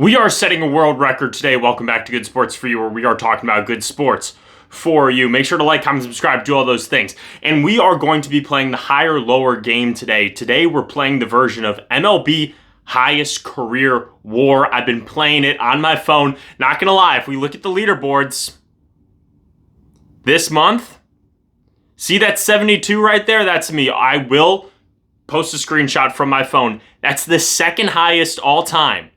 We are setting a world record today. Welcome back to Good Sports for You, where we are talking about good sports for you. Make sure to like, comment, subscribe, do all those things. And we are going to be playing the higher lower game today. Today we're playing the version of MLB Highest Career War. I've been playing it on my phone. Not gonna lie, if we look at the leaderboards this month, see that 72 right there? That's me. I will post a screenshot from my phone. That's the second highest all time.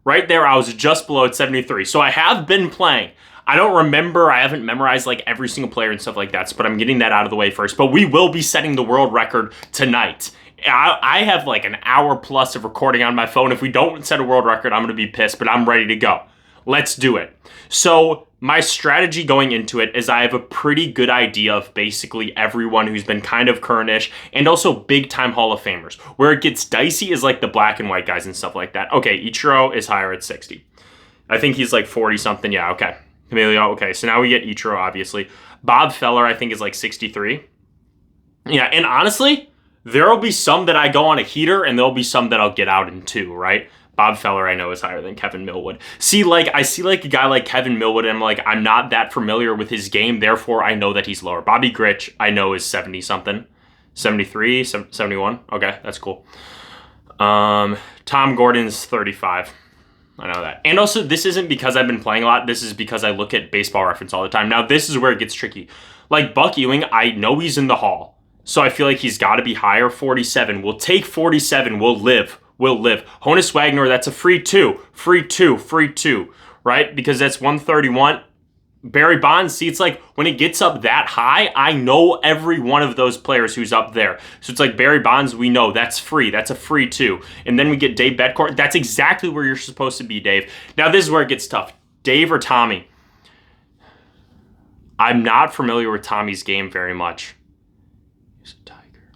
Right there, I was just below at 73. So I have been playing. I don't remember, I haven't memorized like every single player and stuff like that, but I'm getting that out of the way first. But we will be setting the world record tonight. I have like an hour plus of recording on my phone. If we don't set a world record, I'm going to be pissed, but I'm ready to go. Let's do it. So my strategy going into it is I have a pretty good idea of basically everyone who's been kind of current-ish and also big-time Hall of Famers. Where it gets dicey is like the black and white guys and stuff like that. Okay, Ichiro is higher at 60. I think he's like 40-something. Yeah, okay. Emilio, okay. So now we get Ichiro, obviously. Bob Feller, I think, is like 63. Yeah, and honestly, there will be some that I go on a heater and there'll be some that I'll get out in two, right? Bob Feller, I know, is higher than Kevin Millwood. I see like a guy like Kevin Millwood, and I'm like, I'm not that familiar with his game, therefore I know that he's lower. Bobby Grich, I know, is 70-something. 73, 71. Okay, that's cool. Tom Gordon's 35. I know that. And also, this isn't because I've been playing a lot. This is because I look at Baseball Reference all the time. Now, this is where it gets tricky. Like Buck Ewing, I know he's in the Hall, so I feel like he's got to be higher. 47. We'll take 47. We'll live. Honus Wagner, that's a free two, right? Because that's 131. Barry Bonds, see, it's like when it gets up that high, I know every one of those players who's up there. So it's like Barry Bonds, we know that's free. That's a free two. And then we get Dave Betcourt. That's exactly where you're supposed to be, Dave. Now, this is where it gets tough. Dave or Tommy? I'm not familiar with Tommy's game very much.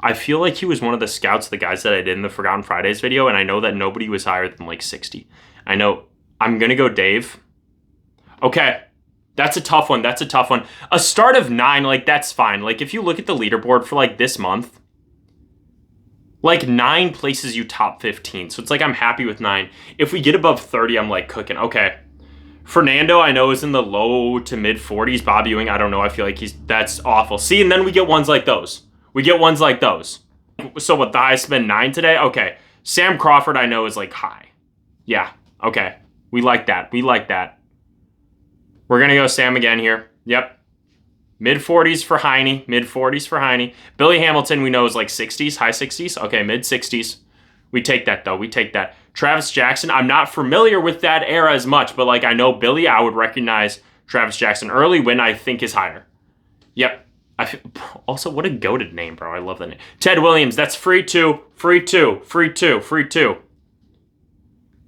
I feel like he was one of the scouts, the guys that I did in the Forgotten Fridays video, and I know that nobody was higher than like 60. I know. I'm going to go Dave. Okay. That's a tough one. A start of 9, like, that's fine. Like, if you look at the leaderboard for, like, this month, like, 9 places you top 15. So it's like I'm happy with 9. If we get above 30, I'm, like, cooking. Okay. Fernando, I know, is in the low to mid 40s. Bob Ewing, I don't know. I feel like that's awful. See, and then we get ones like those. So what, the highest been 9 today? Okay. Sam Crawford, I know, is like high. Yeah. Okay. We like that. We're going to go Sam again here. Yep. Mid 40s for Heine. Billy Hamilton, we know, is like 60s, high 60s. Okay. Mid 60s. We take that though. Travis Jackson, I'm not familiar with that era as much, but like I know Billy, I would recognize Travis Jackson. Early Win, I think, is higher. Yep. Also, what a goated name, bro. I love that name. Ted Williams, that's free two.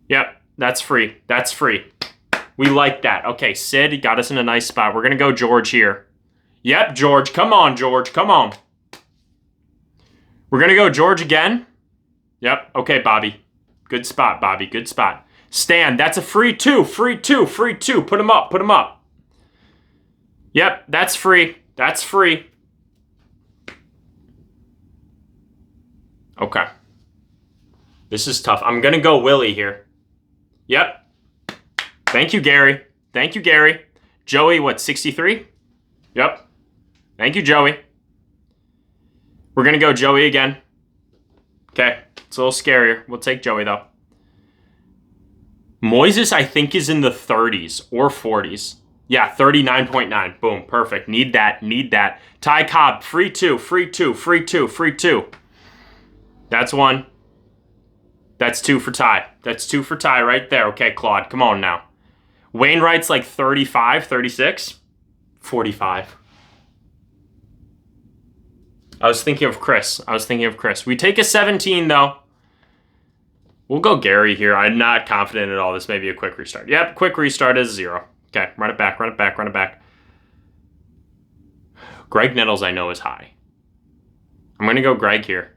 Yep, that's free. We like that. Okay, Sid got us in a nice spot. We're going to go George here. Yep, George. Come on, George. Come on. We're going to go George again. Yep. Okay, Bobby. Good spot, Bobby. Good spot. Stan, that's a free two. Put him up. Yep, that's free. Okay. This is tough. I'm going to go Willie here. Yep. Thank you, Gary. Joey, what, 63? Yep. Thank you, Joey. We're going to go Joey again. Okay. It's a little scarier. We'll take Joey, though. Moises, I think, is in the 30s or 40s. Yeah, 39.9. Boom. Perfect. Need that. Ty Cobb, free two. That's one. That's 2 for Ty. Right there. Okay, Claude, come on now. Wainwright's like 35, 36, 45. I was thinking of Chris. We take a 17, though. We'll go Gary here. I'm not confident at all. This may be a quick restart. Yep, quick restart is 0. Okay, run it back. Greg Nettles, I know, is high. I'm going to go Greg here.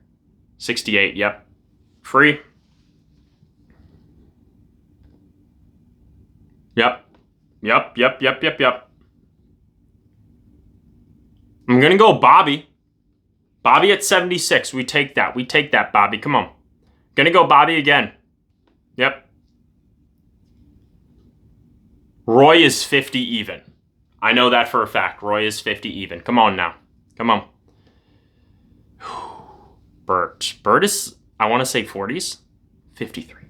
68, yep. Free. Yep. I'm going to go Bobby. Bobby at 76. We take that, Bobby. Come on. Going to go Bobby again. Yep. Roy is 50 even. I know that for a fact. Roy is 50 even. Come on now. Come on. Bert. Bert is, I want to say 40s. 53.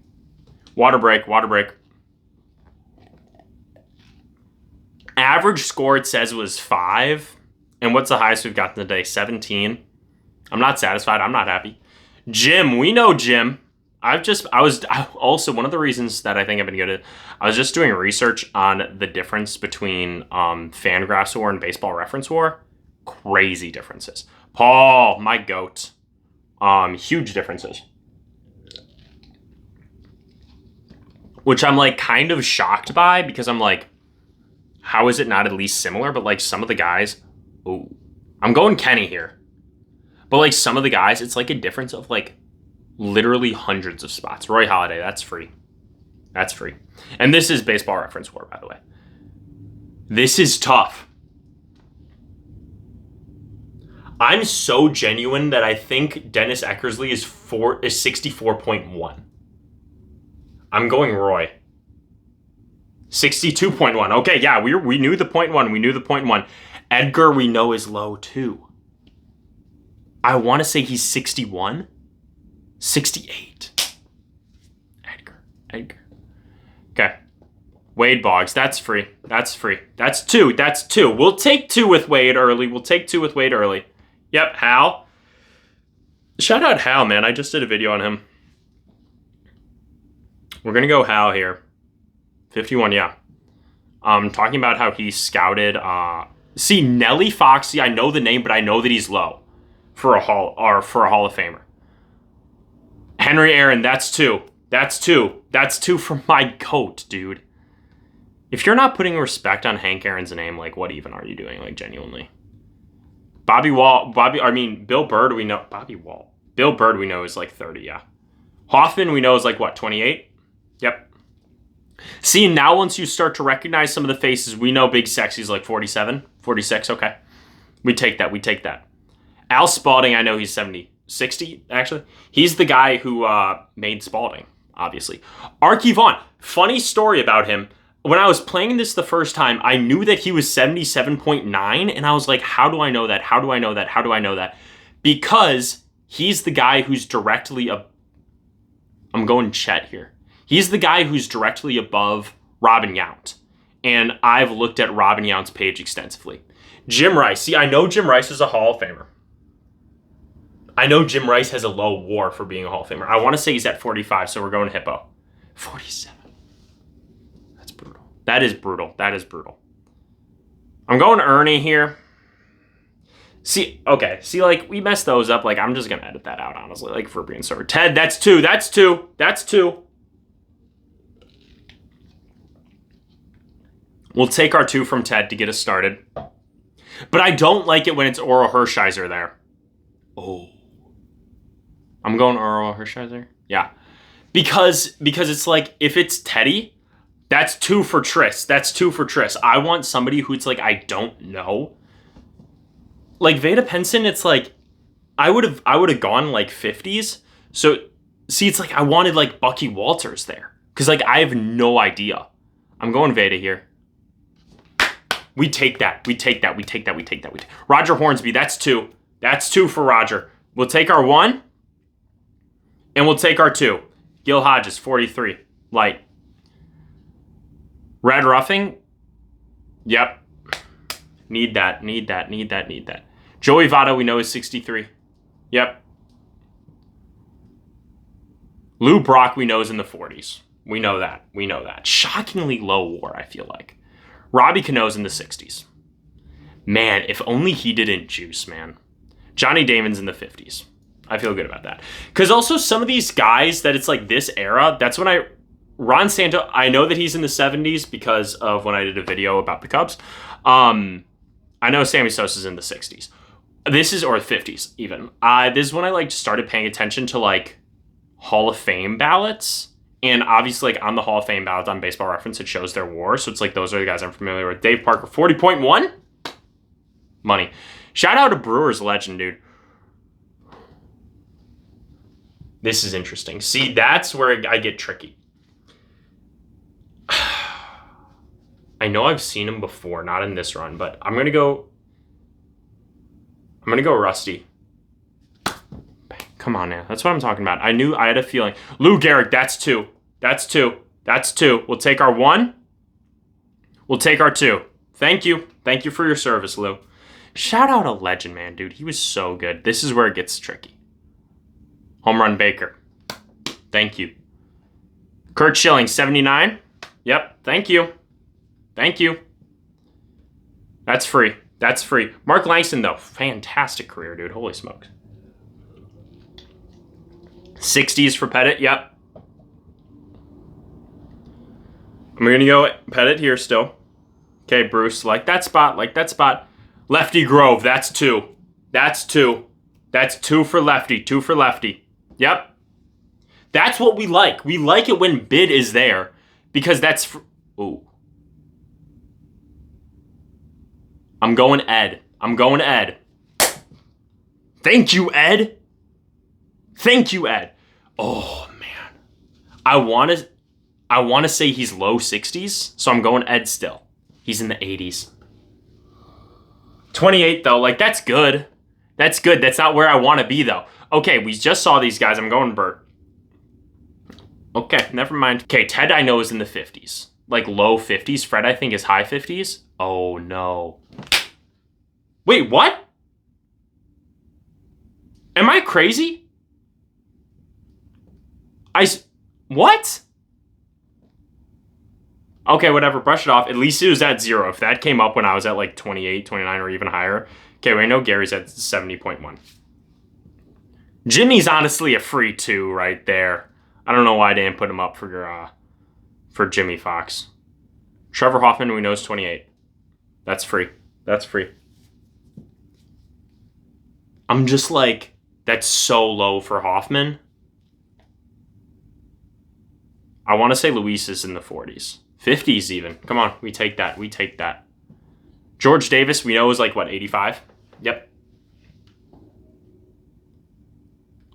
Water break. Water break. Average score, it says, was 5. And what's the highest we've gotten today? 17. I'm not satisfied. I'm not happy. Jim. We know Jim. Also, one of the reasons that I think I've been good at, I was just doing research on the difference between Fangraphs War and Baseball Reference War. Crazy differences. Paul, my goat. Huge differences. Which I'm like kind of shocked by because I'm like, how is it not at least similar? But like some of the guys, ooh, I'm going Kenny here. But like some of the guys, it's like a difference of like literally hundreds of spots. Roy Halladay, that's free. That's free. And this is Baseball Reference War, by the way. This is tough. I'm so genuine that I think Dennis Eckersley is 64.1. I'm going Roy. 62.1. Okay, yeah, we knew the 0.1. We knew the 0.1. Edgar, we know, is low, too. I want to say he's 61. 68. Edgar. Okay. Wade Boggs, that's free. That's free. That's 2. That's 2. We'll take 2 with Wade early. Yep, Hal. Shout out Hal, man. I just did a video on him. We're going to go Hal here. 51, yeah. Talking about how he scouted. See, Nelly Foxy, I know the name, but I know that he's low for a Hall of Famer. Henry Aaron, that's 2. That's 2. That's 2 from my goat, dude. If you're not putting respect on Hank Aaron's name, like, what even are you doing, like, genuinely? Bill Bird, we know. Bill Bird, we know, is like 30, yeah. Hoffman, we know, is like, what, 28? Yep. See, now once you start to recognize some of the faces, we know Big Sexy's like 47, 46, okay. We take that. Al Spalding, I know he's 60, actually. He's the guy who made Spalding, obviously. Archie Vaughn, funny story about him. When I was playing this the first time, I knew that he was 77.9, and I was like, how do I know that? Because he's the guy who's directly I'm going Chet here. He's the guy who's directly above Robin Yount. And I've looked at Robin Yount's page extensively. Jim Rice. See, I know Jim Rice is a Hall of Famer. I know Jim Rice has a low WAR for being a Hall of Famer. I want to say he's at 45, so we're going Hippo. 47. That's brutal. That is brutal. I'm going Ernie here. See, like, we messed those up. Like, I'm just going to edit that out, honestly, like, for being sorry. Ted, that's 2. We'll take our 2 from Ted to get us started. But I don't like it when it's Oral Hershiser there. Oh. I'm going Oral Hershiser? Yeah. Because it's like, if it's Teddy, that's 2 for Tris. I want somebody who's like, I don't know. Like, Veda Penson, it's like, I would have gone like 50s. So, see, it's like I wanted like Bucky Walters there. Because like, I have no idea. I'm going Veda here. We take that. Roger Hornsby, that's 2. That's 2 for Roger. We'll take our 1. And we'll take our 2. Gil Hodges, 43. Light. Red Ruffing. Yep. Need that. Joey Votto, we know, is 63. Yep. Lou Brock, we know, is in the 40s. We know that. Shockingly low WAR, I feel like. Robbie Cano's in the 60s. Man, if only he didn't juice, man. Johnny Damon's in the 50s. I feel good about that. Because also some of these guys that it's like this era, that's when Ron Santo, I know that he's in the 70s because of when I did a video about the Cubs. I know Sammy Sosa's in the 60s. Or 50s even. This is when I like started paying attention to like Hall of Fame ballots. And obviously, like, on the Hall of Fame ballots on Baseball Reference, it shows their WAR. So it's like, those are the guys I'm familiar with. Dave Parker, 40.1? Money. Shout out to Brewers legend, dude. This is interesting. See, that's where I get tricky. know I've seen him before, not in this run, but I'm gonna go Rusty. Come on now. That's what I'm talking about. I had a feeling. Lou Gehrig, that's 2. That's 2. That's 2. We'll take our 1. We'll take our 2. Thank you. Thank you for your service, Lou. Shout out a legend, man, dude. He was so good. This is where it gets tricky. Home run Baker. Thank you. Kurt Schilling, 79. Yep. Thank you. Thank you. That's free. That's free. Mark Langston, though. Fantastic career, dude. Holy smokes. 60s for Pettit. Yep. I'm going to go Pettit here still. Okay, Bruce. Like that spot. Like that spot. Lefty Grove. That's 2. That's 2. That's 2 for lefty. 2 for lefty. Yep. That's what we like. We like it when bid is there because that's... Ooh. I'm going Ed. I'm going Ed. Thank you, Ed. Thank you, Ed. Oh, man. I want to say he's low 60s, so I'm going Ed still. He's in the 80s. 28, though. Like, that's good. That's good. That's not where I want to be, though. Okay, we just saw these guys. I'm going Bert. Okay, never mind. Okay, Ted I know is in the 50s. Like, low 50s. Fred, I think, is high 50s. Oh, no. Wait, what? Am I crazy? What? Okay, whatever. Brush it off. At least it was at 0. If that came up when I was at like 28, 29, or even higher. Okay, we know Gary's at 70.1. Jimmy's honestly a free 2 right there. I don't know why I didn't put him up for Jimmy Fox. Trevor Hoffman, we know, is 28. That's free. That's free. I'm just like, that's so low for Hoffman. I want to say Luis is in the 40s. 50s even. Come on, we take that. We take that. George Davis, we know, is like, what, 85? Yep.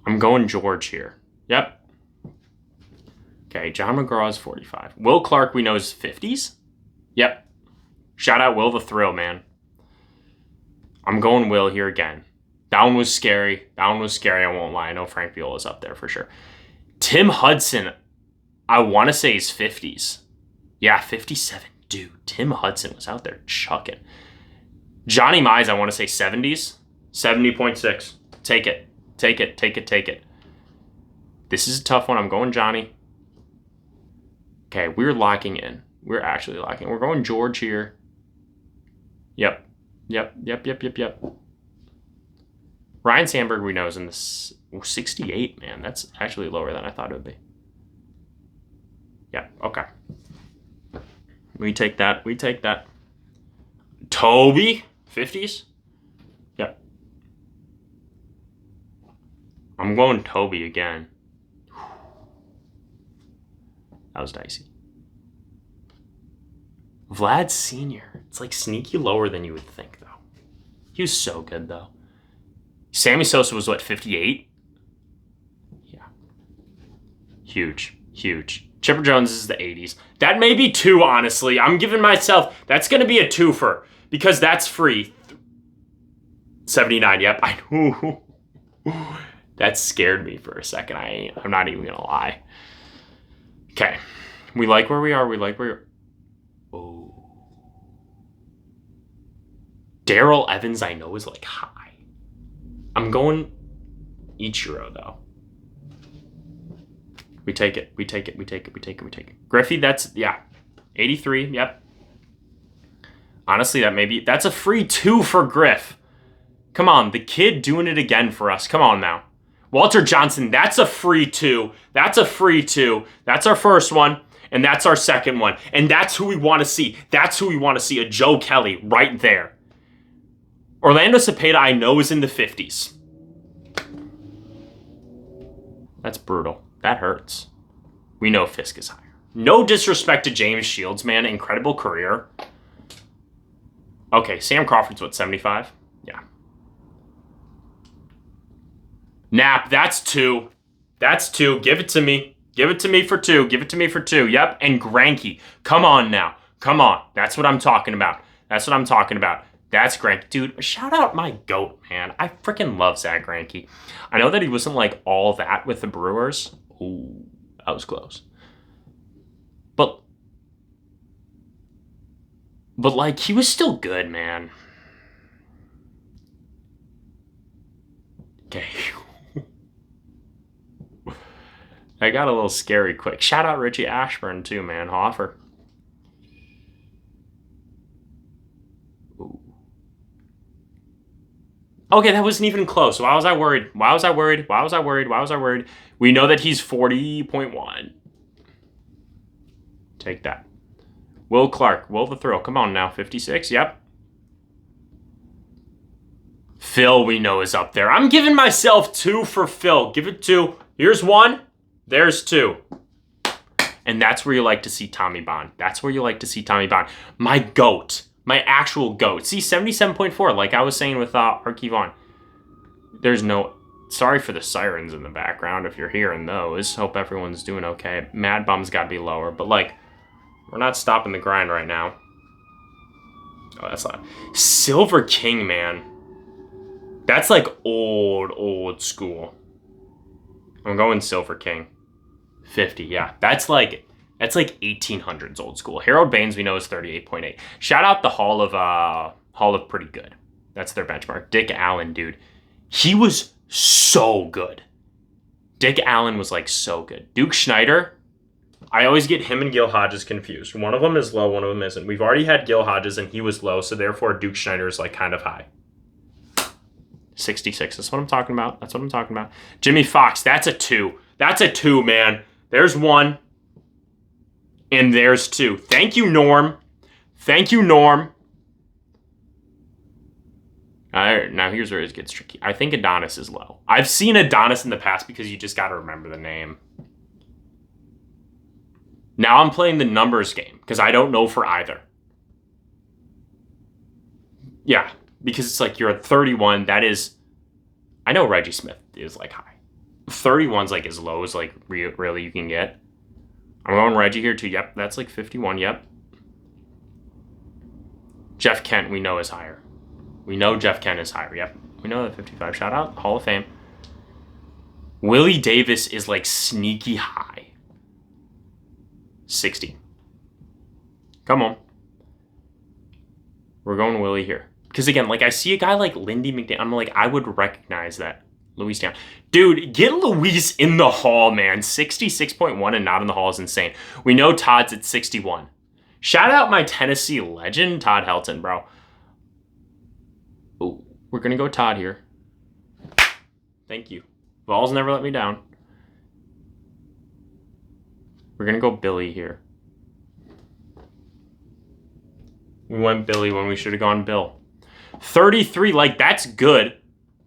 I'm going George here. Yep. Okay, John McGraw is 45. Will Clark, we know, is 50s? Yep. Shout out Will the Thrill, man. I'm going Will here again. That one was scary. That one was scary, I won't lie. I know Frank Viola's up there for sure. Tim Hudson, I want to say he's 50s. Yeah, 57. Dude, Tim Hudson was out there chucking. Johnny Mize, I want to say 70s. 70.6. Take it. Take it. Take it. Take it. This is a tough one. I'm going Johnny. Okay, we're locking in. We're actually locking in. We're going George here. Yep. Yep. Yep. Yep. Yep. Yep. Ryan Sandberg, we know, is in the 68, man. That's actually lower than I thought it would be. Yeah, okay. We take that. We take that. Toby, 50s? Yep. I'm going Toby again. That was dicey. Vlad Sr. It's like sneaky lower than you would think, though. He was so good, though. Sammy Sosa was, what, 58? Yeah. Huge. Huge. Chipper Jones is the 80s. That may be 2, honestly. I'm giving myself... That's going to be a 2-fer. Because that's free. 79, yep. I know. That scared me for a second. I'm not even going to lie. Okay. We like where we are. We like where... Oh. Darrell Evans, I know, is like high. I'm going Ichiro, though. We take it. We take it. We take it. We take it. We take it. Griffey, that's, yeah. 83, yep. Honestly, that's a free 2 for Griff. Come on, the kid doing it again for us. Come on now. Walter Johnson, that's a free 2. That's a free 2. That's our first one, and that's our second one. And that's who we want to see. That's who we want to see, a Joe Kelly right there. Orlando Cepeda, I know, is in the 50s. That's brutal. That hurts. We know Fisk is higher. No disrespect to James Shields, man. Incredible career. Okay, Sam Crawford's what, 75? Yeah. Knapp, that's 2. That's 2. Give it to me. Give it to me for 2. Give it to me for 2. Yep. And Greinke. Come on now. Come on. That's what I'm talking about. That's what I'm talking about. That's Greinke. Dude, shout out my GOAT, man. I freaking love Zach Greinke. I know that he wasn't like all that with the Brewers. Ooh, that was close. But like, he was still good, man. Okay. I got a little scary quick. Shout out Richie Ashburn too, man. Hoffer. Ooh. Okay, that wasn't even close. Why was I worried? Why was I worried? Why was I worried? Why was I worried? We know that he's 40.1. Take that. Will Clark. Will the Thrill. Come on now. 56. Yep. Phil, we know, is up there. I'm giving myself 2 for Phil. Give it 2. Here's 1. There's 2. And that's where you like to see Tommy Bond. That's where you like to see Tommy Bond. My GOAT. My actual GOAT. See, 77.4, like I was saying with Archie Vaughn. There's no... Sorry for the sirens in the background if you're hearing those. Hope everyone's doing okay. Mad Bum's got to be lower. But, like, we're not stopping the grind right now. Oh, that's not... Silver King, man. That's, like, old school. I'm going Silver King. 50, yeah. That's like 1800s old school. Harold Baines, we know, is 38.8. Shout out the Hall of Pretty Good. That's their benchmark. Dick Allen, dude. He was so good. Dick Allen was, like, so good. Duke Schneider, I always get him and Gil Hodges confused. One of them is low, one of them isn't. We've already had Gil Hodges, and he was low, so therefore Duke Schneider is, like, kind of high. 66. That's what I'm talking about. That's what I'm talking about. Jimmy Fox. That's a 2. That's a 2, man. There's 1. And there's 2. Thank you, Norm. Thank you, Norm. Now here's where it gets tricky. I think Adonis is low. I've seen Adonis in the past because you just got to remember the name. Now I'm playing the numbers game because I don't know for either. Yeah. Because it's like you're at 31. That is, I know Reggie Smith is like high. 31's like as low as like really you can get. I'm going Reggie here too. Yep, that's like 51. Yep. Jeff Kent, we know is higher. We know Jeff Kent is higher. Yep, we know that 55. Shout out Hall of Fame. Willie Davis is like sneaky high. 60. Come on. We're going Willie here. Because, again, like, I see a guy like Lindy McDaniel. I'm like, I would recognize that. Luis down. Dude, get Luis in the Hall, man. 66.1 and not in the Hall is insane. We know Todd's at 61. Shout out my Tennessee legend, Todd Helton, bro. Oh, we're going to go Todd here. Thank you. Vols never let me down. We're going to go Billy here. We went Billy when we should have gone Bill. 33, like, that's good.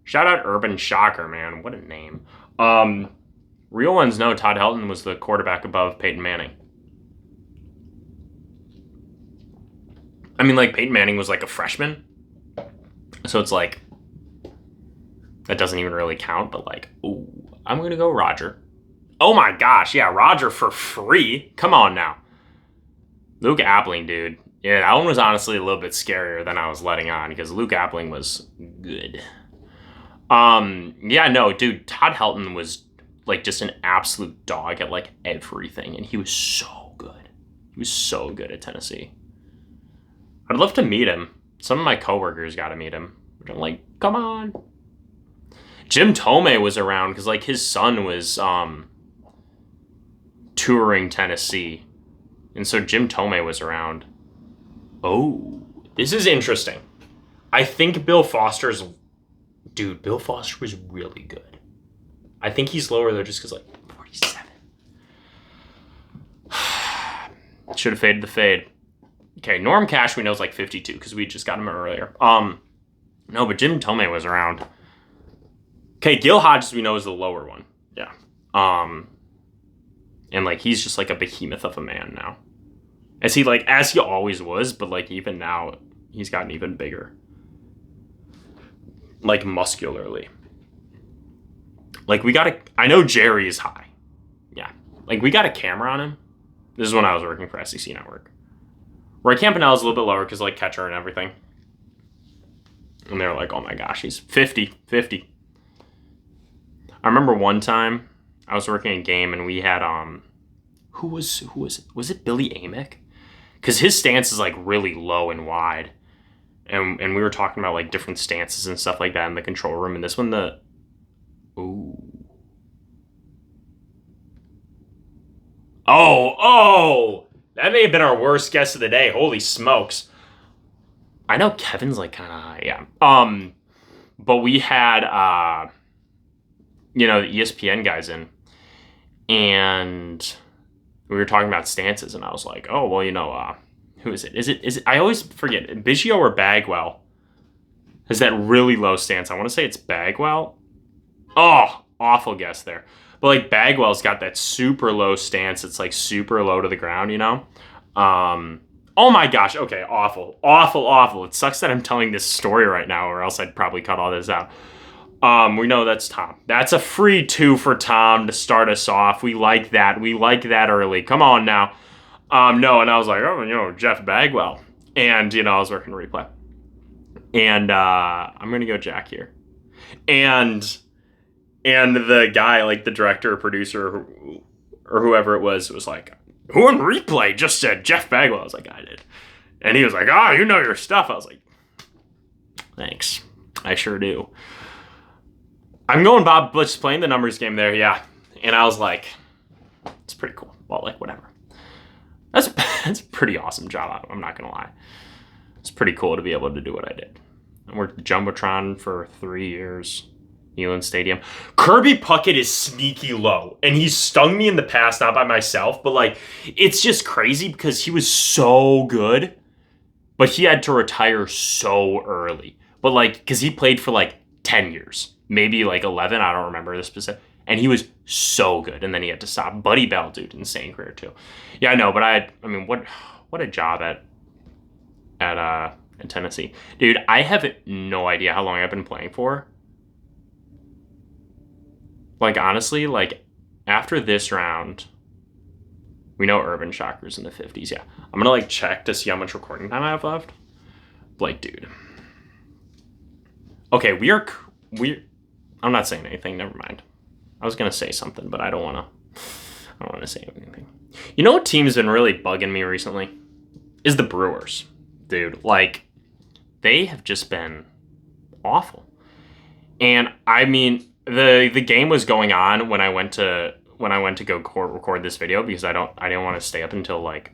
Shout out Urban Shocker, man. What a name. Real ones know Todd Helton was the quarterback above Peyton Manning. I mean, like, Peyton Manning was, like, a freshman. So it's like, that doesn't even really count, but, like, ooh, I'm going to go Roger. Oh, my gosh. Yeah, Roger for free. Come on now. Luke Appling, dude. Yeah, that one was honestly a little bit scarier than I was letting on because Luke Appling was good. Yeah, no, dude, Todd Helton was like just an absolute dog at like everything, and he was so good. He was so good at Tennessee. I'd love to meet him. Some of my coworkers got to meet him. But I'm like, come on. Jim Tomei was around because like his son was touring Tennessee, and so Jim Tomei was around. Oh, this is interesting. I think Bill Foster's... Dude, Bill Foster was really good. I think he's lower, though, just because, like, 47. Should have faded the fade. Okay, Norm Cash we know is, like, 52, because we just got him earlier. No, but Jim Tomei was around. Okay, Gil Hodges we know is the lower one. Yeah. And, like, he's just, like, a behemoth of a man now. As he always was, but, like, even now, he's gotten even bigger. Like, muscularly. Like, I know Jerry is high. Yeah. Like, we got a camera on him. This is when I was working for SEC Network. Roy Campanella is a little bit lower because, like, catcher and everything. And they were like, oh my gosh, he's 50. I remember one time I was working a game and we had, who was it? Was it Billy Amick? Because his stance is, like, really low and wide. And we were talking about, like, different stances and stuff like that in the control room. And this one, Oh, that may have been our worst guess of the day. Holy smokes. I know Kevin's, like, kind of high, yeah. But we had, the ESPN guys in, and we were talking about stances, and I was like, oh, well, who is it? Is it, I always forget, Biggio or Bagwell has that really low stance. I want to say it's Bagwell. Oh, awful guess there. But, like, Bagwell's got that super low stance. It's, like, super low to the ground, Oh, my gosh. Okay, awful. It sucks that I'm telling this story right now, or else I'd probably cut all this out. We know that's Tom. That's a free 2 for Tom to start us off. We like that. We like that early. Come on now. No, and I was like, Jeff Bagwell. And, I was working replay. And I'm going to go Jack here. And the guy, like the director or producer or whoever it was like, who in replay just said Jeff Bagwell? I was like, I did. And he was like, you know your stuff. I was like, thanks. I sure do. I'm going Bob Butch playing the numbers game there, yeah. And I was like, it's pretty cool. Well, like, whatever. That's a pretty awesome job. I'm not going to lie. It's pretty cool to be able to do what I did. I worked Jumbotron for 3 years. Neyland Stadium. Kirby Puckett is sneaky low, and he's stung me in the past, not by myself, but, like, it's just crazy because he was so good, but he had to retire so early. But, like, because he played for, like, 10 years, maybe, like, 11, I don't remember the specific, and he was so good, and then he had to stop. Buddy Bell, dude, insane career, too. Yeah, I know, but I mean, what a job at Tennessee. Dude, I have no idea how long I've been playing for. Like, honestly, like, after this round, we know Urban Shocker's in the 50s, yeah. I'm going to, like, check to see how much recording time I have left. Like, dude. Okay, I'm not saying anything, never mind. I was going to say something, but I don't want to say anything. You know what team's been really bugging me recently? Is the Brewers. Dude, like, they have just been awful. And, I mean, the game was going on when I went to go record this video because I didn't want to stay up until like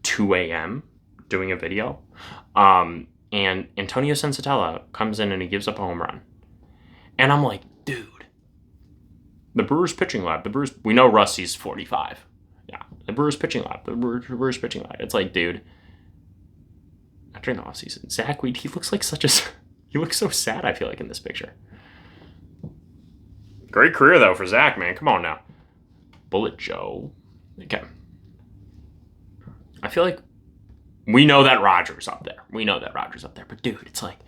2 a.m. doing a video. And Antonio Sensatella comes in and he gives up a home run. And I'm like, dude, the Brewers pitching lab, we know Rusty's 45. Yeah, the Brewers pitching lab. It's like, dude, during the offseason, Zach Weed, he looks so sad, I feel like, in this picture. Great career, though, for Zach, man. Come on now. Bullet Joe. Okay. I feel like we know that Rogers up there. But, dude, it's like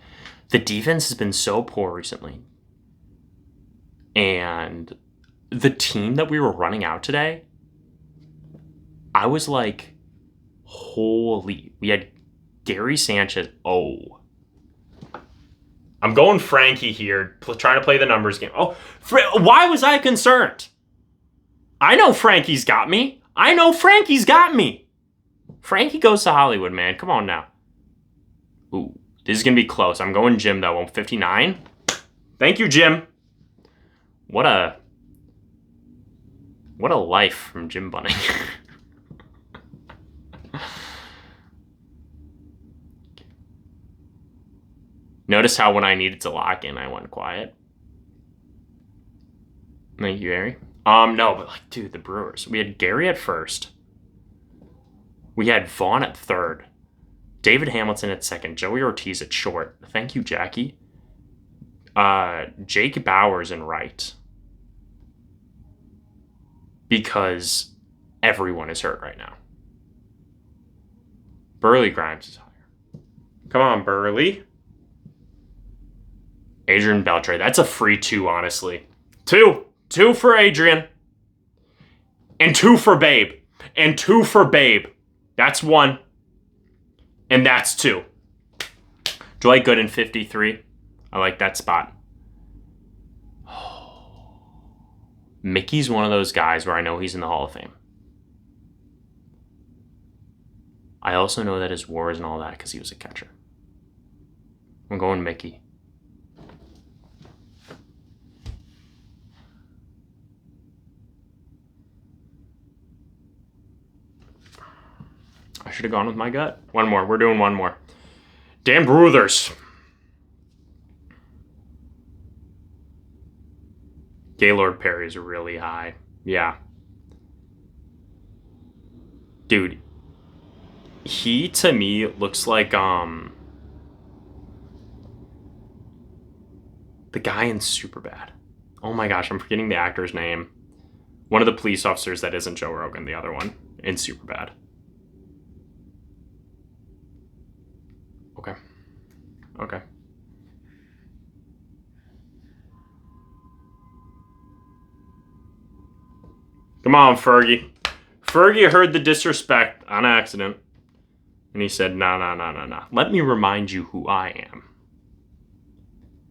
the defense has been so poor recently. And the team that we were running out today, I was like, holy. We had Gary Sanchez. Oh. I'm going Frankie here, trying to play the numbers game. Oh, why was I concerned? I know Frankie's got me. Frankie goes to Hollywood, man. Come on now. Ooh, this is going to be close. I'm going Jim, though. 59. Thank you, Jim. What a life from Jim Bunning. Notice how when I needed to lock in, I went quiet. Thank you, Gary. No, but like, dude, the Brewers. We had Gary at first. We had Vaughn at third. David Hamilton at second. Joey Ortiz at short. Thank you, Jackie. Jake Bowers in right. Because everyone is hurt right now. Burley Grimes is higher. Come on, Burley. Adrian Beltre. That's a free 2, honestly. 2. 2 for Adrian. And 2 for Babe. That's 1. And that's 2. Dwight Gooden, 53. I like that spot. Mickey's one of those guys where I know he's in the Hall of Fame. I also know that his WAR and all that because he was a catcher. I'm going Mickey. I should have gone with my gut. One more. We're doing one more. Dan Bruthers. Gaylord Perry is really high. Yeah. Dude. He, to me, looks like, the guy in Superbad. Oh my gosh, I'm forgetting the actor's name. One of the police officers that isn't Joe Rogan, the other one, in Superbad. Okay. Okay. Come on, Fergie. Fergie heard the disrespect on accident. And he said, nah. Let me remind you who I am.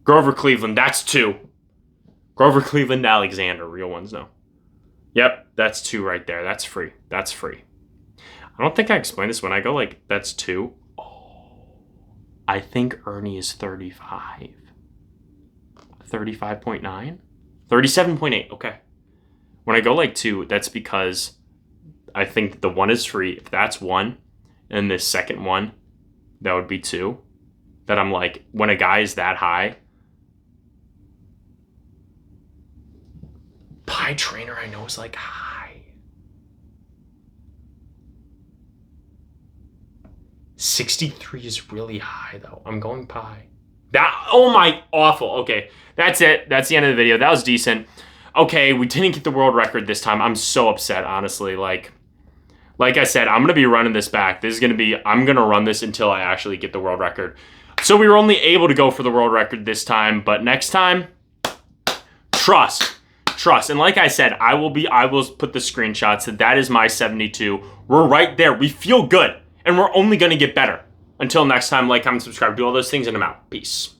Grover Cleveland, that's 2. Grover Cleveland, Alexander, real ones, no. Yep, that's 2 right there. That's free. That's free. I don't think I explained this when I go like, that's 2. Oh, I think Ernie is 35. 35.9? 37.8, okay. When I go like 2, that's because I think the 1 is free. If that's 1, and the second one, that would be 2. That I'm like, when a guy is that high, Pie Trainer I know is like high. 63 is really high though. I'm going Pie. Oh my, awful. Okay, that's it. That's the end of the video. That was decent. Okay, we didn't get the world record this time. I'm so upset, honestly. Like I said, I'm going to be running this back. I'm going to run this until I actually get the world record. So we were only able to go for the world record this time, but next time, trust. And like I said, I will put the screenshots. That is my 72. We're right there. We feel good, and we're only going to get better. Until next time, like, comment, subscribe, do all those things, and I'm out. Peace.